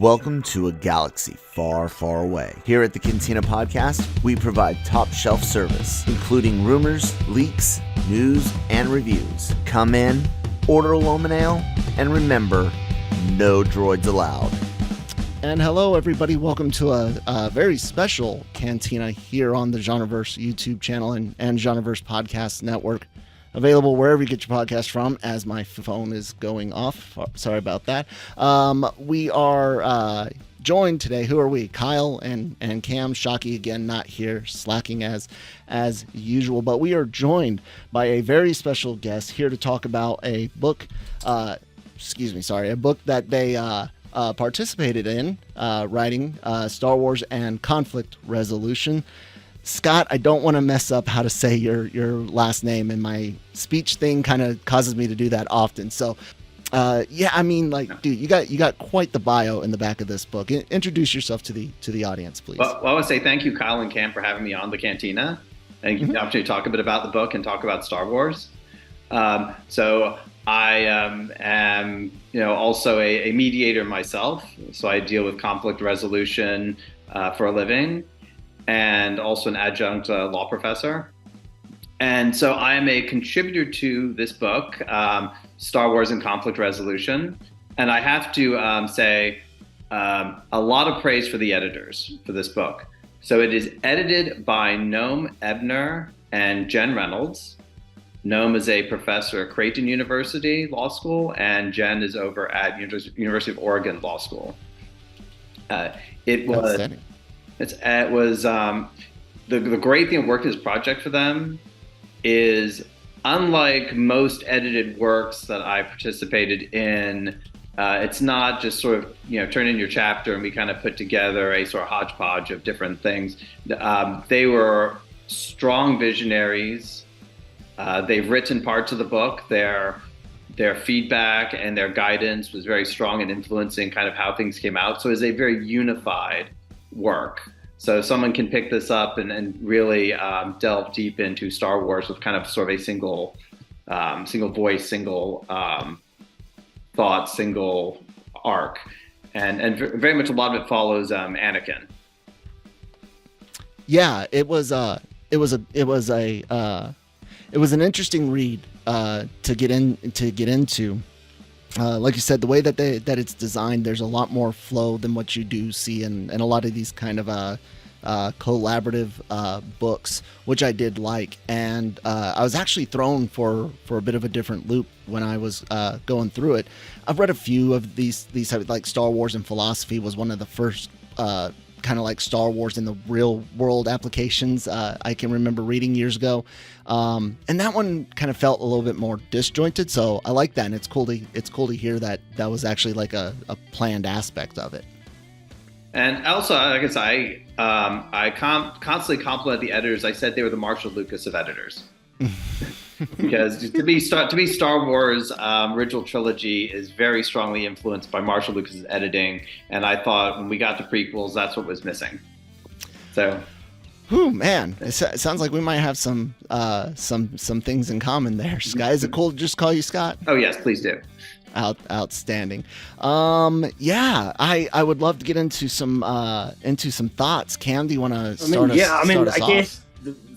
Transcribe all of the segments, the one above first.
Welcome to a galaxy far, far away. Here at the Cantina Podcast, we provide top shelf service, including rumors, leaks, news, and reviews. Come in, order a Loman Ale, and remember, no droids allowed. And hello, everybody. Welcome to a very special Cantina here on the Genreverse YouTube channel and Genreverse Podcast Network. Available wherever you get your podcast from, as my phone is going off. Sorry about that. We are joined today. Who are we? Kyle and Cam. Shockey again, not here, slacking as usual. But we are joined by a very special guest here to talk about a book. A book that they participated in writing, Star Wars and Conflict Resolution. Scott, I don't want to mess up how to say your last name, and my speech thing kind of causes me to do that often. So, dude, you got quite the bio in the back of this book. Introduce yourself to the audience, please. Well, I want to say thank you, Kyle and Cam, for having me on the Cantina and the opportunity to talk a bit about the book and talk about Star Wars. So I am, also a mediator myself. So I deal with conflict resolution for a living, and also an adjunct law professor. And so I am a contributor to this book, Star Wars and Conflict Resolution. And I have to say a lot of praise for the editors for this book. So it is edited by Noam Ebner and Jen Reynolds. Noam is a professor at Creighton University Law School, and Jen is over at University of Oregon Law School. The great thing of working this project for them is, unlike most edited works that I participated in, it's not just sort of, turn in your chapter and we kind of put together a sort of hodgepodge of different things. They were strong visionaries. They've written parts of the book. Their feedback and their guidance was very strong in influencing kind of how things came out. So it's a very unified work. So someone can pick this up and really delve deep into Star Wars with kind of sort of a single voice, single thought, single arc, and very much a lot of it follows Anakin. Yeah, it was an interesting read to get into. Like you said, the way that it's designed, there's a lot more flow than what you do see in a lot of these kind of collaborative books, which I did like. And I was actually thrown for a bit of a different loop when I was going through it. I've read a few of these like Star Wars and Philosophy was one of the first kind of like Star Wars in the real world applications I can remember reading years ago. And that one kind of felt a little bit more disjointed. So I like that. And it's cool to hear that was actually like a planned aspect of it. And also, I guess I constantly compliment the editors. I said they were the Marshall Lucas of editors. Because to be Star Wars original trilogy is very strongly influenced by Marshall Lucas's editing, and I thought when we got to prequels, that's what was missing. So, man, it sounds like we might have some things in common there. Scott, is it cool to just call you Scott? Oh yes, please do. Outstanding. I would love to get into some thoughts. Cam, do you want to start us? I guess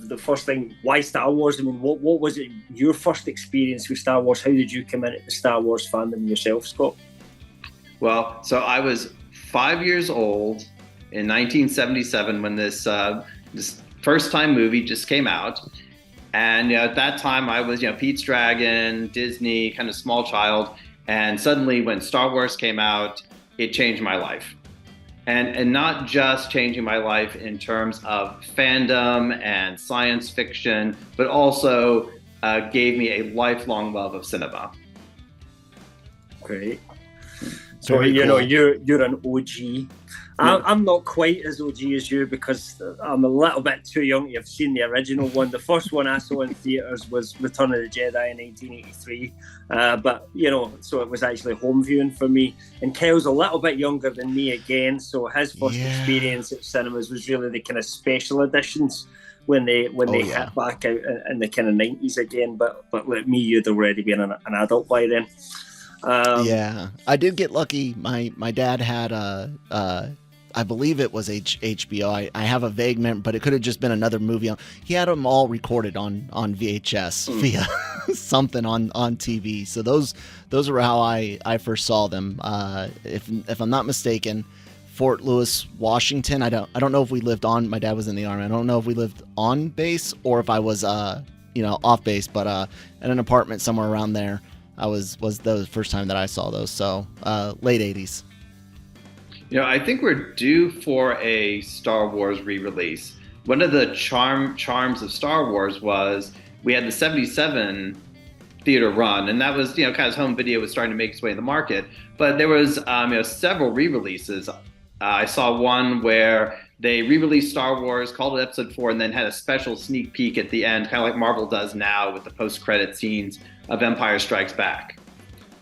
the first thing, why Star Wars? I mean, what was it, your first experience with Star Wars? How did you come into the Star Wars fandom yourself, Scott? Well, so I was 5 years old in 1977 when this first time movie just came out. And at that time I was, Pete's Dragon, Disney, kind of small child. And suddenly when Star Wars came out, it changed my life. And not just changing my life in terms of fandom and science fiction, but also gave me a lifelong love of cinema. Great. So, you're an OG. I'm not quite as OG as you because I'm a little bit too young to have seen the original one. The first one I saw in theatres was Return of the Jedi in 1983. So it was actually home viewing for me. And Kyle's a little bit younger than me again, so his first experience at cinemas was really the kind of special editions when they hit back out in the kind of 90s again. But like me, you'd already been an adult by then. Yeah, I did get lucky. My dad had I believe it was HBO. I have a vague memory, but it could have just been another movie. He had them all recorded on VHS via something on TV. So those were how I first saw them. If I'm not mistaken, Fort Lewis, Washington. I don't know if we lived on. My dad was in the Army. I don't know if we lived on base or if I was off base, but in an apartment somewhere around there. Was the first time that I saw those. So late 80s. I think we're due for a Star Wars re-release. One of the charms of Star Wars was we had the 77 theater run, and that was, kind of home video was starting to make its way in the market. But there was, several re-releases. I saw one where they re-released Star Wars, called it Episode 4, and then had a special sneak peek at the end, kind of like Marvel does now with the post-credit scenes of Empire Strikes Back.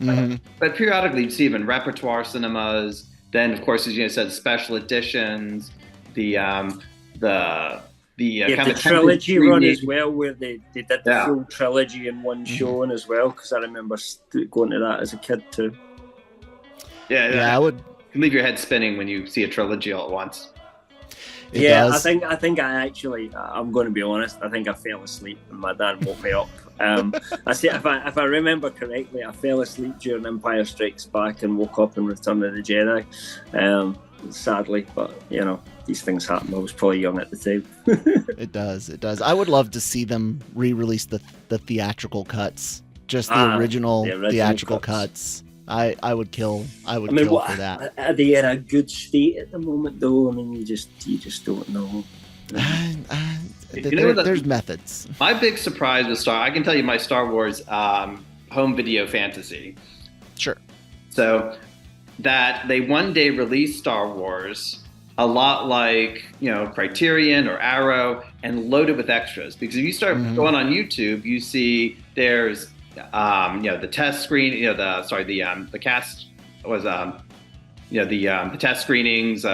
Mm-hmm. But periodically, you'd see them in repertoire cinemas. Then, of course, as you said, special editions, the kind of trilogy run as well, where they did the full trilogy in one showing as well. Because I remember going to that as a kid too. Yeah, I would leave your head spinning when you see a trilogy all at once. It does. I think I'm going to be honest. I think I fell asleep and my dad woke me up. I say if I remember correctly, I fell asleep during Empire Strikes Back and woke up in Return of the Jedi. Sadly, but these things happen. I was probably young at the time. It does. I would love to see them re-release the theatrical cuts, just the original theatrical cuts. I would kill for that. Are they in a good state at the moment, though? I mean, you just don't know. There's methods. My big surprise with I can tell you my Star Wars home video fantasy. Sure. So that they one day released Star Wars a lot like Criterion or Arrow and loaded with extras, because if you start going on YouTube, you see there's the test screen, the cast was, the test screenings.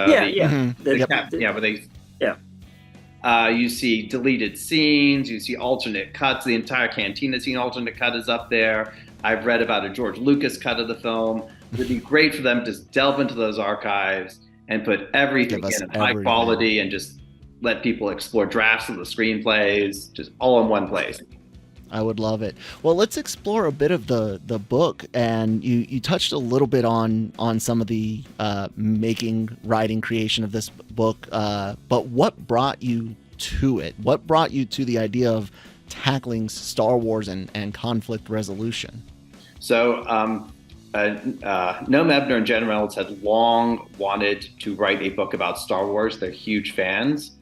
You see deleted scenes, you see alternate cuts. The entire Cantina scene alternate cut is up there. I've read about a George Lucas cut of the film. It would be great for them to just delve into those archives and put everything in high quality and just let people explore drafts of the screenplays, just all in one place. I would love it. Well, let's explore a bit of the book, and you touched a little bit on some of the writing, creation of this book, but what brought you to it? What brought you to the idea of tackling Star Wars and conflict resolution? So, Noam Ebner and Jen Reynolds had long wanted to write a book about Star Wars. They're huge fans.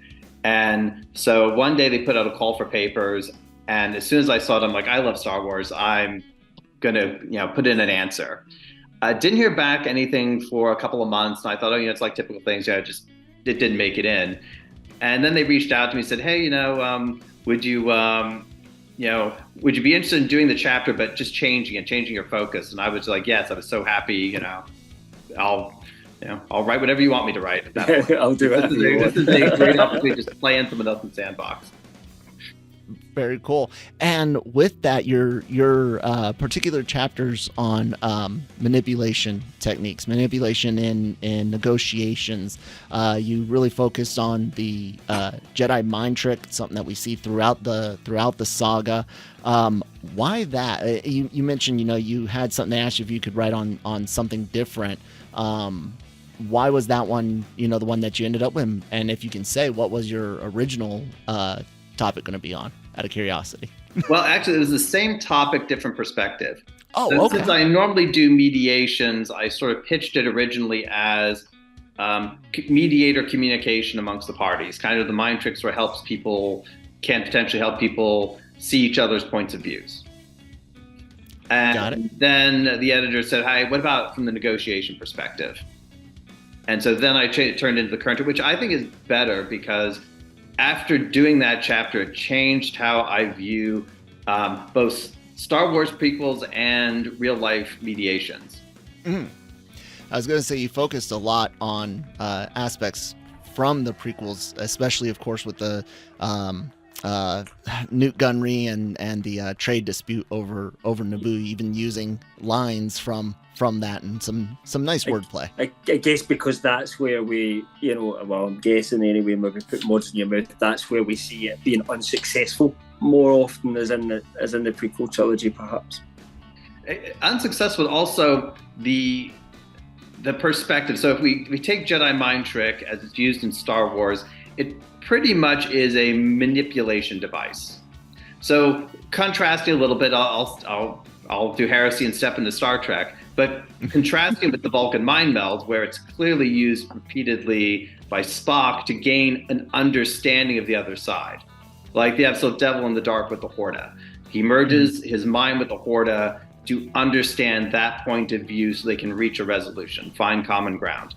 And so one day they put out a call for papers. And as soon as I saw it, I'm like, I love Star Wars. I'm going to, put in an answer. I didn't hear back anything for a couple of months. And I thought, it's like typical things. It didn't make it in. And then they reached out to me and said, hey, would you be interested in doing the chapter, but just changing your focus? And I was like, yes, I was so happy, I'll write whatever you want me to write at that point. I'll do it. This is a great opportunity to just play in someone else's sandbox. Very cool. And with that, your particular chapters on manipulation techniques, manipulation in negotiations, you really focused on the Jedi mind trick, something that we see throughout the saga. Why that? You mentioned you had something to ask you if you could write on something different. Why was that one the one that you ended up with? And if you can say, what was your original topic going to be on, out of curiosity? Well, actually, it was the same topic, different perspective. Oh, okay. Since I normally do mediations, I sort of pitched it originally as mediator communication amongst the parties. Kind of the mind tricks where can potentially help people see each other's points of views. And then the editor said, "Hi, what about from the negotiation perspective?" And so then I turned into the current, which I think is better, because after doing that chapter, it changed how I view both Star Wars prequels and real life mediations. Mm. I was going to say you focused a lot on aspects from the prequels, especially, of course, with the Newt Gunray and the trade dispute over Naboo, even using lines from that and some nice wordplay. I guess because that's where we, well, I'm guessing anyway, maybe put words in your mouth, that's where we see it being unsuccessful more often as in the prequel trilogy, perhaps. Unsuccessful, also the perspective. So if we take Jedi mind trick as it's used in Star Wars, it pretty much is a manipulation device. So contrasting a little bit, I'll do heresy and step into Star Trek, but contrasting with the Vulcan mind meld, where it's clearly used repeatedly by Spock to gain an understanding of the other side. Like the episode Devil in the Dark with the Horta. He merges his mind with the Horta to understand that point of view so they can reach a resolution, find common ground.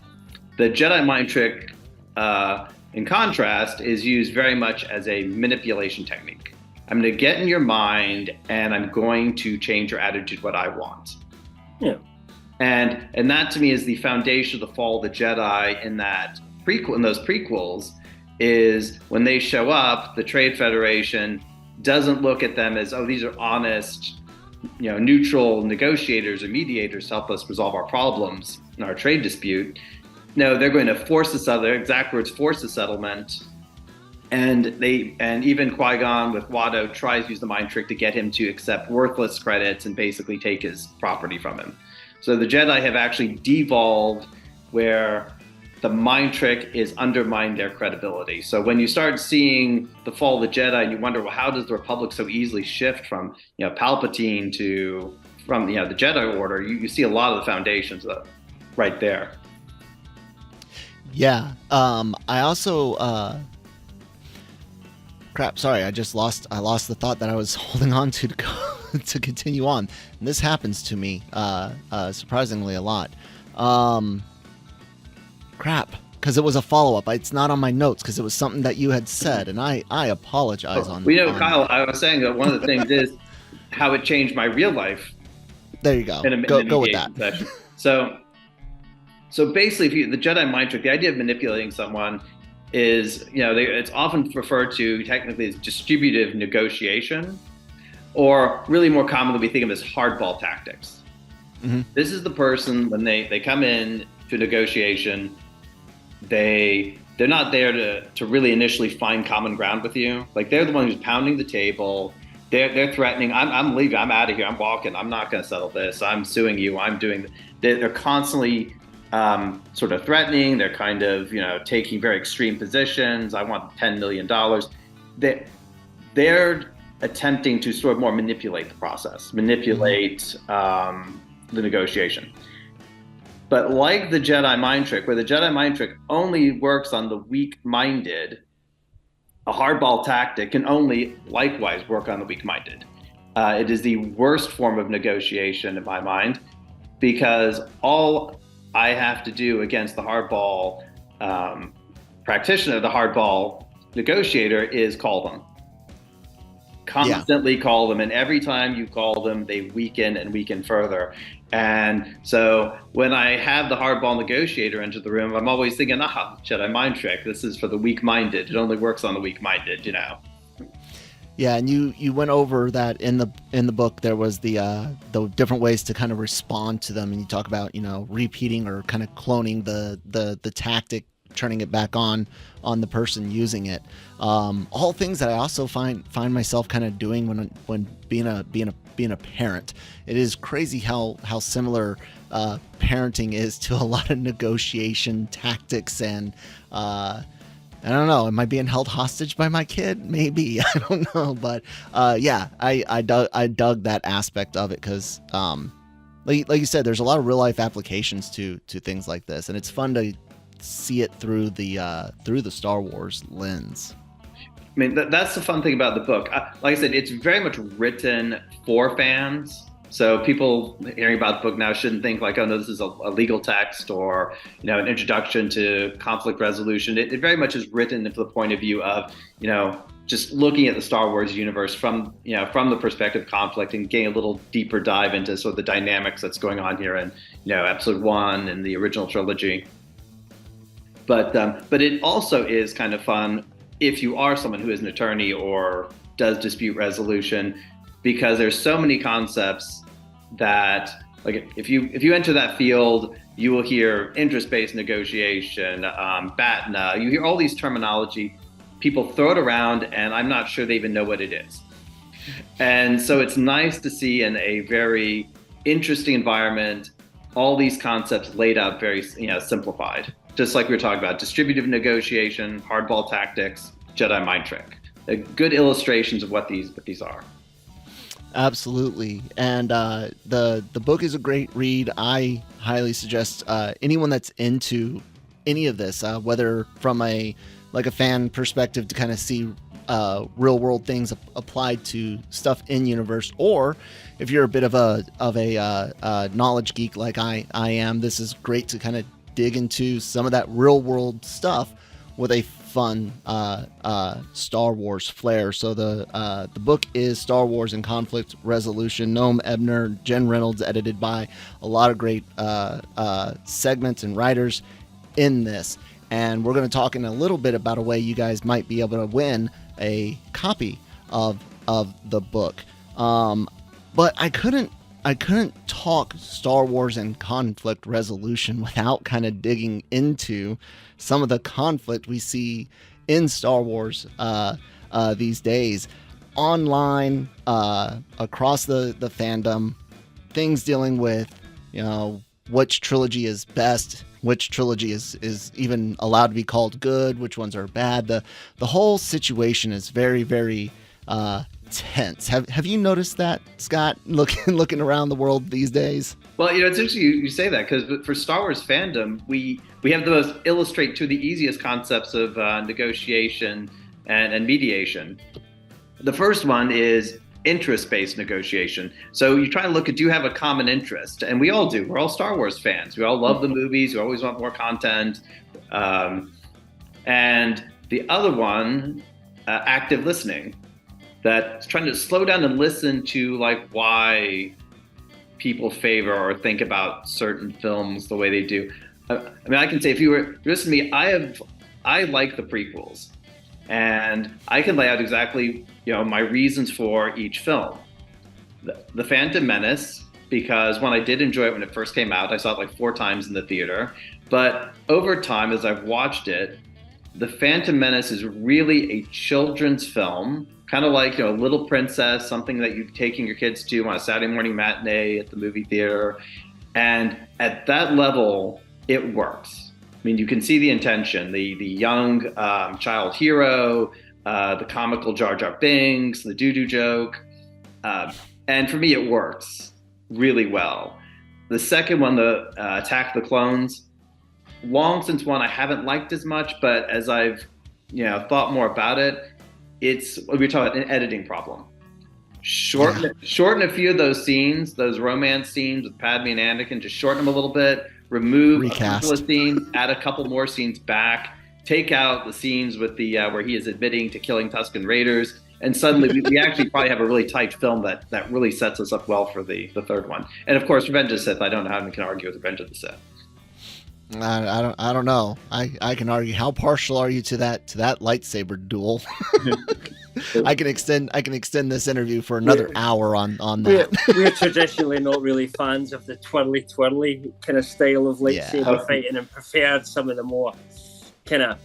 The Jedi mind trick, in contrast, is used very much as a manipulation technique. I'm going to get in your mind and I'm going to change your attitude what I want. Yeah. And that to me is the foundation of the fall of the Jedi in those prequels, is when they show up, the Trade Federation doesn't look at them as, oh, these are honest, neutral negotiators or mediators to help us resolve our problems in our trade dispute. No, they're going to force their exact words, force a settlement. And even Qui-Gon with Watto tries to use the mind trick to get him to accept worthless credits and basically take his property from him. So the Jedi have actually devolved where the mind trick is undermined their credibility. So when you start seeing the fall of the Jedi and you wonder, well, how does the Republic so easily shift from Palpatine from the Jedi Order, you see a lot of the foundations right there. Yeah. I also crap, sorry, I lost the thought that I was holding on to to continue on. And this happens to me surprisingly a lot. Crap, because it was a follow-up. It's not on my notes because it was something that you had said, and I apologize on that. Kyle, I was saying that one of the things is how it changed my real life. There you go. Go with that. Session. So basically, the Jedi mind trick, the idea of manipulating someone is, it's often referred to technically as distributive negotiation, or really more commonly we think of as hardball tactics. Mm-hmm. This is the person, when they come in to negotiation, they're not there to really initially find common ground with you. Like, they're the one who's pounding the table. They're threatening, I'm leaving, I'm out of here, I'm walking, I'm not going to settle this, I'm suing you, they're constantly sort of threatening. They're kind of, taking very extreme positions. I want $10 million. They're attempting to sort of more manipulate the process, manipulate the negotiation. But like the Jedi mind trick, where the Jedi mind trick only works on the weak-minded, a hardball tactic can only likewise work on the weak-minded. It is the worst form of negotiation in my mind, because all I have to do against the hardball practitioner, the hardball negotiator, is call them. Constantly call them, and every time you call them, they weaken and weaken further. And so when I have the hardball negotiator enter the room, I'm always thinking, Jedi mind trick, this is for the weak-minded. It only works on the weak-minded, Yeah, and you went over that in the book. There was the different ways to kind of respond to them, and you talk about repeating or kind of cloning the tactic, turning it back on the person using it. All things that I also find myself kind of doing when being a parent. It is crazy how similar parenting is to a lot of negotiation tactics, and I don't know. Am I being held hostage by my kid? Maybe. I don't know. But I dug that aspect of it because, like you said, there's a lot of real life applications to things like this, and it's fun to see it through the Star Wars lens. I mean, that's the fun thing about the book. Like I said, it's very much written for fans. So people hearing about the book now shouldn't think like, oh no, this is a legal text or an introduction to conflict resolution. It very much is written from the point of view of just looking at the Star Wars universe from the perspective of conflict and getting a little deeper dive into sort of the dynamics that's going on here in Episode 1 and the original trilogy. But it also is kind of fun if you are someone who is an attorney or does dispute resolution, because there's so many concepts that, like, if you enter that field, you will hear interest-based negotiation, BATNA. You hear all these terminology. People throw it around, and I'm not sure they even know what it is. And so it's nice to see in a very interesting environment all these concepts laid out very, simplified. Just like we were talking about, distributive negotiation, hardball tactics, Jedi mind trick. Good illustrations of what these are. Absolutely. And the book is a great read. I highly suggest anyone that's into any of this, whether from a fan perspective to kind of see real world things applied to stuff in universe, or if you're a bit of a knowledge geek like I am, this is great to kind of dig into some of that real world stuff with a fun Star Wars flair. So the book is Star Wars and Conflict Resolution. Noam Ebner, Jen Reynolds, edited by a lot of great segments and writers in this. And we're going to talk in a little bit about a way you guys might be able to win a copy of the book. But I couldn't talk Star Wars and conflict resolution without kind of digging into some of the conflict we see in Star Wars these days, online, across the fandom, things dealing with, which trilogy is best, which trilogy is even allowed to be called good, which ones are bad. The whole situation is very, very tense. Have you noticed that, Scott, looking around the world these days? Well, it's interesting you say that, because for Star Wars fandom, we have those illustrate two of the easiest concepts of negotiation and mediation. The first one is interest-based negotiation. So you try to look at, do you have a common interest? And we all do. We're all Star Wars fans. We all love the movies. We always want more content. And the other one, active listening. That's trying to slow down and listen to why people favor or think about certain films the way they do. I can say, if you were listen to me, I like the prequels, and I can lay out exactly my reasons for each film. The Phantom Menace, because when I did enjoy it when it first came out, I saw it 4 times in the theater. But over time, as I've watched it, The Phantom Menace is really a children's film, kind of like Little Princess, something that you're taking your kids to on a Saturday morning matinee at the movie theater. And at that level, it works. You can see the intention, the young child hero, the comical Jar Jar Binks, the doo-doo joke. And for me, it works really well. The second one, the Attack the Clones, long since one I haven't liked as much, but as I've thought more about it, it's what we're talking about, an editing problem. Shorten a few of those scenes, those romance scenes with Padme and Anakin, just shorten them a little bit, remove a couple of scenes, add a couple more scenes back, take out the scenes with the where he is admitting to killing Tusken Raiders, and suddenly we actually probably have a really tight film that really sets us up well for the third one. And of course, Revenge of the Sith, I don't know how we can argue with Revenge of the Sith. I don't know. I can argue. How partial are you to that lightsaber duel? I can extend this interview for another hour on that. We're traditionally not really fans of the twirly kind of style of lightsaber fighting, and preferred some of the more kind of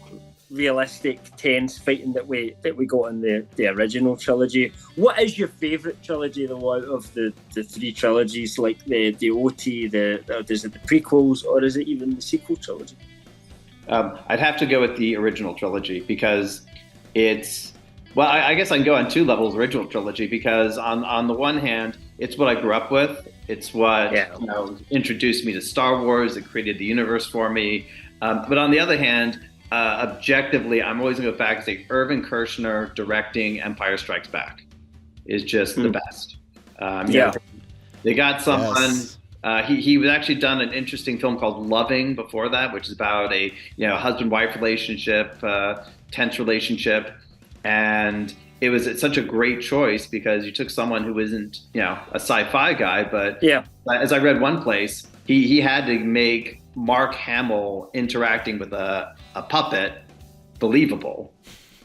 realistic, tense fighting that we got in the original trilogy. What is your favourite trilogy though out of the 3 trilogies, like the OT, is it the prequels, or is it even the sequel trilogy? I'd have to go with the original trilogy, because it's, well, I guess I can go on 2 levels. Original trilogy, because on the one hand, it's what I grew up with. It's what introduced me to Star Wars. It created the universe for me. But on the other hand, objectively, I'm always going to go back and say Irvin Kershner directing Empire Strikes Back is just the best. They got someone. Yes. He was actually done an interesting film called Loving before that, which is about a husband-wife relationship, tense relationship, and it's such a great choice, because you took someone who isn't a sci-fi guy, but as I read one place, he had to make Mark Hamill interacting with a puppet believable,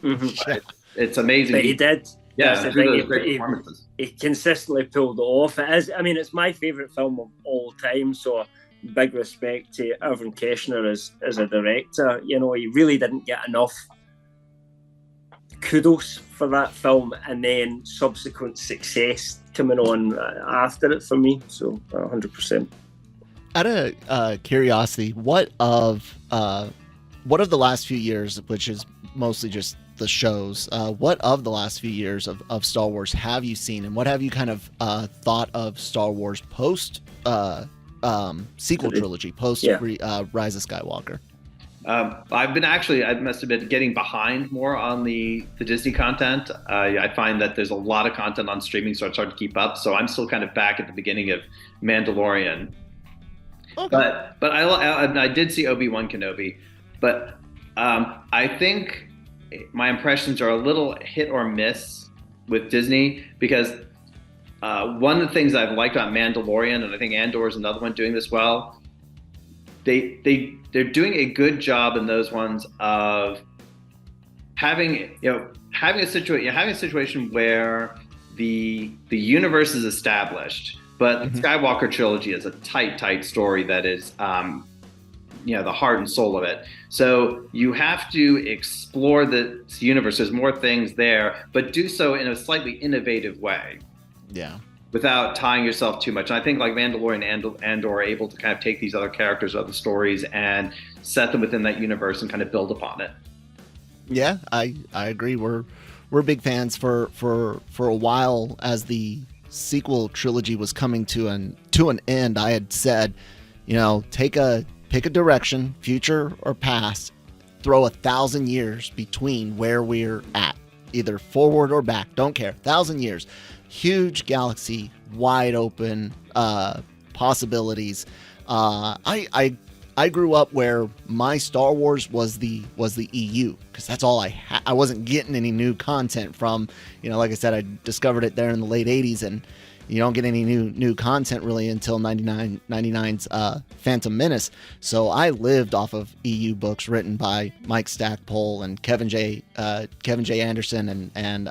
Mm-hmm. It's amazing. But he did. Yeah, That's the thing. great performances. He consistently pulled it off. It is. I mean, it's my favourite film of all time. So big respect to Irvin Kershner as a director. You know, he really didn't get enough kudos for that film, and then subsequent success coming on after it for me. So 100%. Out of curiosity, what of the last few years, which is mostly just the shows, what of the last few years of Star Wars have you seen, and what have you kind of thought of Star Wars post sequel trilogy, post Rise of Skywalker? I must have been getting behind more on the Disney content. I find that there's a lot of content on streaming, so it's hard to keep up. So I'm still kind of back at the beginning of Mandalorian. Okay. But I did see Obi-Wan Kenobi, but I think my impressions are a little hit or miss with Disney, because one of the things I've liked about Mandalorian, and I think Andor is another one doing this well, they're doing a good job in those ones of having a situation where the universe is established, but the Skywalker trilogy is a tight story that is the heart and soul of it. So you have to explore this universe. There's more things there, but do so in a slightly innovative way. Yeah. Without tying yourself too much. And I think like Mandalorian and Andor are able to kind of take these other characters, other stories, and set them within that universe and kind of build upon it. Yeah, I agree. We're big fans. For a while, as the sequel trilogy was coming to an end, I had said, pick a direction, future or past, throw 1,000 years between where we're at, either forward or back, don't care, 1,000 years. Huge galaxy, wide open possibilities. I grew up where my Star Wars was the EU, because that's all I wasn't getting any new content from. Like I said, I discovered it there in the late 80s, and you don't get any new content really until 99's Phantom Menace. So I lived off of EU books written by Mike Stackpole and Kevin J. Anderson and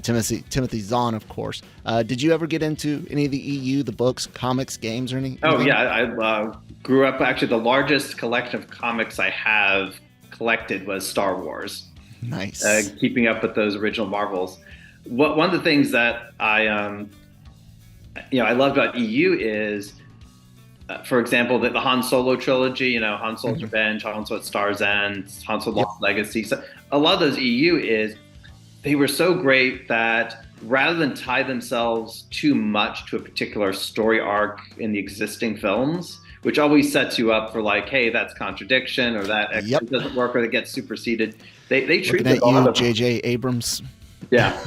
Timothy Zahn, of course. Did you ever get into any of the EU, the books, comics, games, or anything? Oh, yeah. I grew up, actually, the largest collection of comics I have collected was Star Wars. Nice. Keeping up with those original Marvels. One of the things that I loved about EU is, for example, the Han Solo trilogy, Han Solo's Revenge, Han Solo at Star's End, Han Solo Lost Legacy. So a lot of those EU they were so great that rather than tie themselves too much to a particular story arc in the existing films, which always sets you up for like, hey, that's contradiction, or that doesn't work, or it gets superseded. They treat it you, J.J. Abrams. Yeah.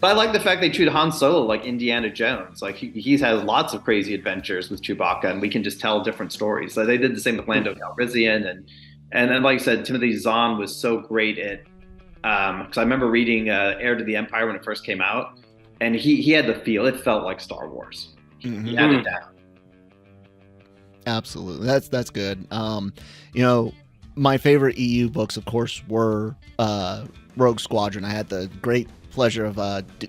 But I like the fact they treat Han Solo like Indiana Jones. Like he's had lots of crazy adventures with Chewbacca, and we can just tell different stories. So they did the same with Lando Calrissian, and then, like I said, Timothy Zahn was so great at. Because I remember reading Heir to the Empire when it first came out, and he had the feel. It felt like Star Wars. Mm-hmm. He had it down. Absolutely, that's good. My favorite EU books, of course, were Rogue Squadron. I had the great pleasure of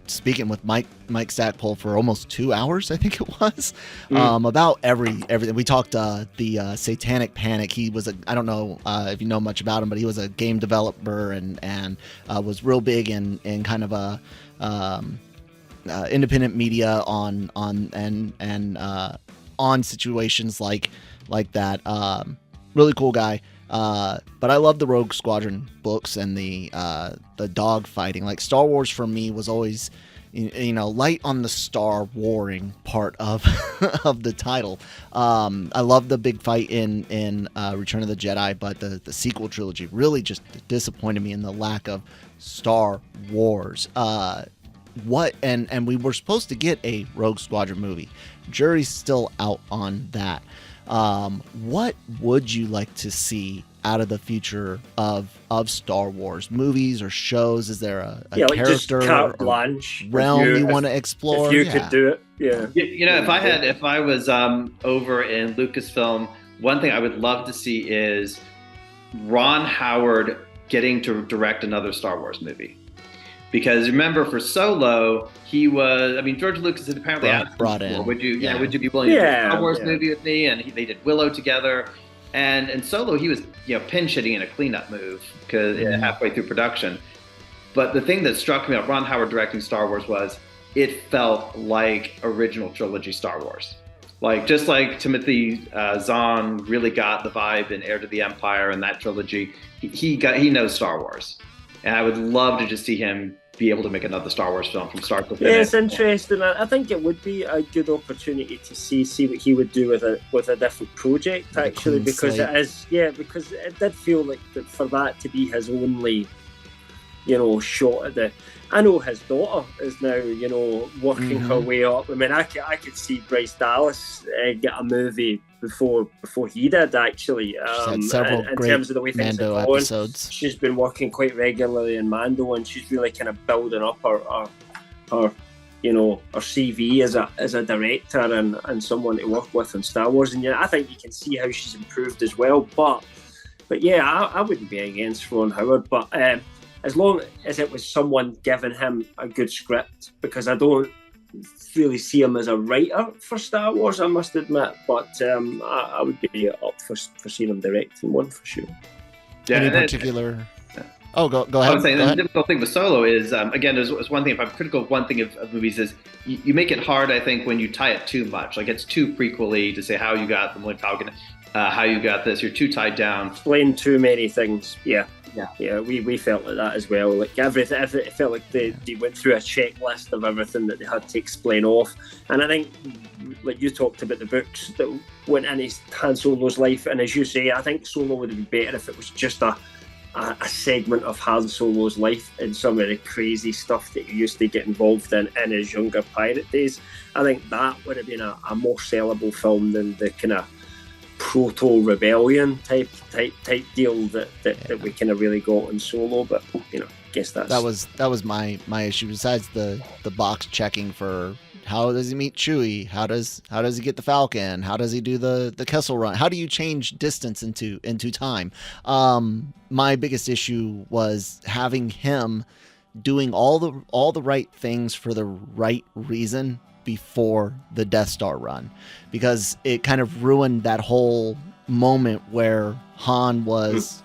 speaking with Mike Stackpole for almost 2 hours, I think it was, about everything. We talked the Satanic Panic. He was I don't know if you know much about him, but he was a game developer and was real big in kind of a independent media on situations like that. Really cool guy. But I love the Rogue Squadron books and the dog fighting. Like Star Wars for me was always, light on the Star warring part of of the title. I love the big fight in Return of the Jedi, but the sequel trilogy really just disappointed me in the lack of Star Wars. And we were supposed to get a Rogue Squadron movie. Jury's still out on that. What would you like to see out of the future of Star Wars, movies or shows? Is there a character carte blanche realm you want to explore? If you could do it, if I was over in Lucasfilm, one thing I would love to see is Ron Howard getting to direct another Star Wars movie. Because remember, for Solo, George Lucas had apparently asked brought him, in. would you be willing to do a Star Wars movie with me? And they did Willow together. And in Solo, he was pinch hitting in a cleanup move because halfway through production. But the thing that struck me about Ron Howard directing Star Wars was it felt like original trilogy Star Wars. Like, just like Timothy Zahn really got the vibe in Heir to the Empire and that trilogy, he knows Star Wars. And I would love to just see him be able to make another Star Wars film from start to finish. Yeah, it's interesting. I think it would be a good opportunity to see what he would do with a different project, actually, because because it did feel like that for that to be his only, shot at the. I know his daughter is now, working her way up. I mean, I could see Bryce Dallas get a movie before he did, actually. She's had several in terms of the way things Mando episodes. She's been working quite regularly in Mando, and she's really kind of building up her CV as a director and someone to work with in Star Wars. And I think you can see how she's improved as well. But yeah, I wouldn't be against Ron Howard, but. As long as it was someone giving him a good script, because I don't really see him as a writer for Star Wars, I must admit, but I would be up for seeing him directing one for sure. Yeah, any particular? Oh, go ahead. I was saying the difficult thing with Solo is, again, there's one thing, if I'm critical of one thing of movies is you make it hard, I think, when you tie it too much. Like, it's too prequel-y to say how you got the Millennium Falcon, how you got this. You're too tied down. Explain too many things, yeah. We felt like that as well. Like everything, it felt like they went through a checklist of everything that they had to explain off. And I think, like you talked about the books that went into Han Solo's life, and as you say, I think Solo would have been better if it was just a segment of Han Solo's life and some of the crazy stuff that he used to get involved in his younger pirate days. I think that would have been a more sellable film than the kind of proto-rebellion type deal that we kind of really got in Solo, but I guess that was my issue. Besides the box checking for how does he meet Chewie, how does he get the Falcon, how does he do the Kessel Run, how do you change distance into time? My biggest issue was having him doing all the right things for the right reason before the Death Star run, because it kind of ruined that whole moment where Han was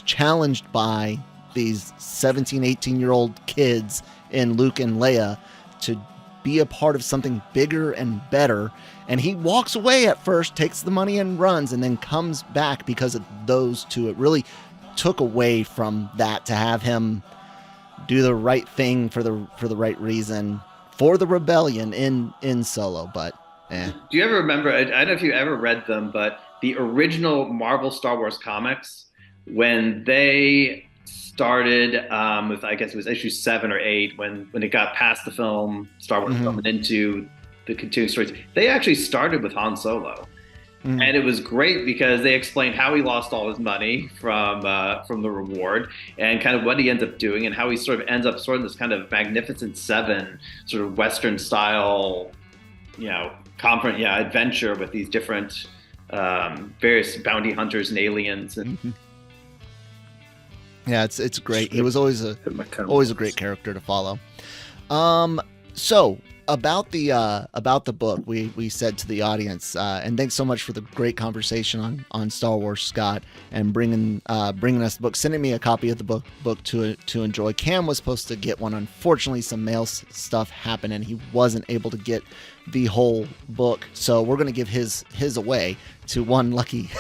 challenged by these 17, 18-year-old kids in Luke and Leia to be a part of something bigger and better. And he walks away at first, takes the money and runs, and then comes back because of those two. It really took away from that to have him do the right thing for the right reason for the rebellion in Solo. But do you ever remember, I don't know if you ever read them, but the original Marvel Star Wars comics, when they started with, I guess it was issue 7 or 8, when it got past the film Star Wars film and into the continuing stories, they actually started with Han Solo. And it was great because they explained how he lost all his money from the reward, and kind of what he ends up doing, and how he sort of ends up sort of this kind of Magnificent Seven sort of Western style, adventure with these different various bounty hunters and aliens. And yeah, it's great. He was always a great character to follow. So about the book, we said to the audience, and thanks so much for the great conversation on Star Wars, Scott, and bringing us the book, sending me a copy of the book to enjoy. Cam was supposed to get one. Unfortunately, some mail stuff happened, and he wasn't able to get the whole book. So we're going to give his away to one lucky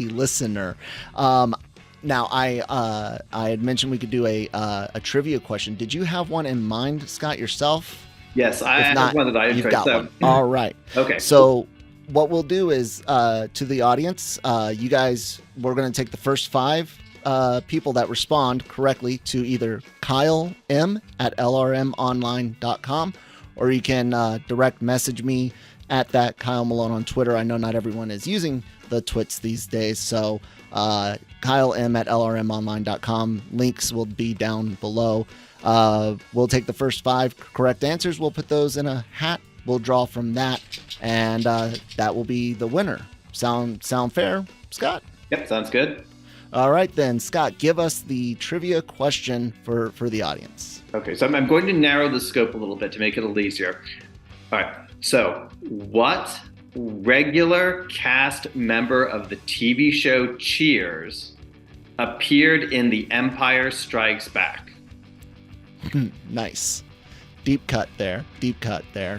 listener. Now, I had mentioned we could do a trivia question. Did you have one in mind, Scott, yourself? Yes, I have one that I enjoyed. One. All right. Okay. So what we'll do is, to the audience, you guys, we're going to take the first 5 people that respond correctly to either Kyle M at lrmonline.com, or you can direct message me at that Kyle Malone on Twitter. I know not everyone is using the twits these days, so Kyle M at lrmonline.com. Links will be down below. We'll take the first 5 correct answers. We'll put those in a hat. We'll draw from that, and that will be the winner. Sound fair, Scott? Yep, sounds good. All right, then, Scott, give us the trivia question for the audience. Okay, so I'm going to narrow the scope a little bit to make it a little easier. All right, so what regular cast member of the TV show Cheers appeared in The Empire Strikes Back? Nice. Deep cut there.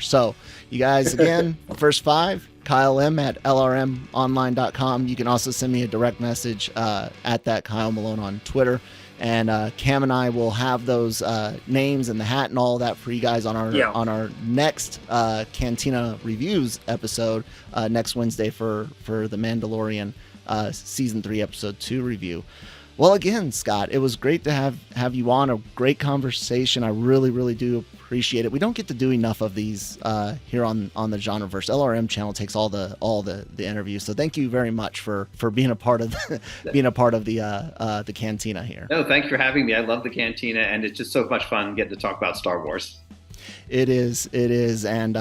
So, you guys, again, first 5, Kyle M at lrmonline.com. You can also send me a direct message at that Kyle Malone on Twitter. And Cam and I will have those names and the hat and all that for you guys on our next Cantina Reviews episode next Wednesday for the Mandalorian Season 3 Episode 2 review. Well, again, Scott, it was great to have you on. A great conversation. I really, really do appreciate it. We don't get to do enough of these here on the Genreverse. LRM channel takes all the interviews. So thank you very much for being a part of the Cantina here. No, thanks for having me. I love the Cantina, and it's just so much fun getting to talk about Star Wars. It is, and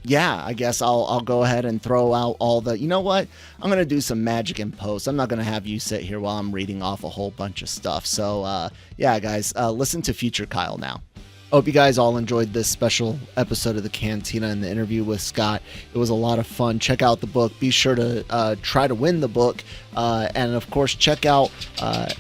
yeah, I guess I'll go ahead and throw out all the, you know what? I'm going to do some magic in post. I'm not going to have you sit here while I'm reading off a whole bunch of stuff. So, yeah, guys, listen to future Kyle now. Hope you guys all enjoyed this special episode of the Cantina and the interview with Scott. It was a lot of fun. Check out the book. Be sure to try to win the book. And, of course, check out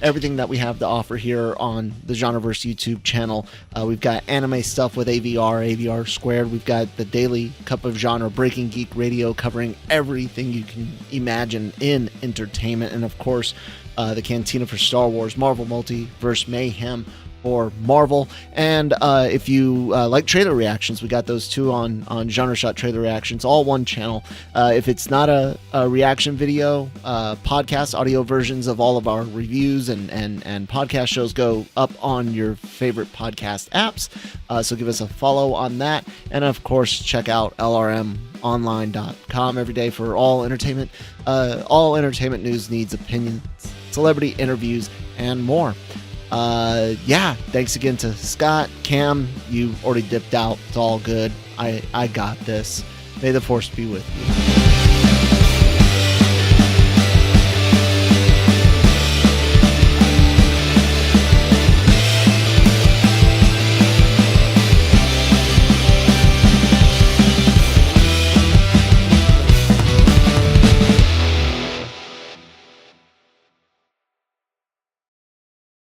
everything that we have to offer here on the Genreverse YouTube channel. We've got anime stuff with AVR Squared. We've got the Daily Cup of Genre, Breaking Geek Radio, covering everything you can imagine in entertainment. And, of course, the Cantina for Star Wars, Marvel Multiverse Mayhem, or Marvel. And if you like trailer reactions, we got those too on Genre Shot Trailer Reactions, all one channel. If it's not a reaction video, podcast audio versions of all of our reviews and podcast shows go up on your favorite podcast apps. So give us a follow on that. And of course, check out lrmonline.com every day for all entertainment news, needs, opinions, celebrity interviews, and more. Yeah, thanks again to Scott. Cam, you already dipped out. It's all good. I got this. May the Force be with you.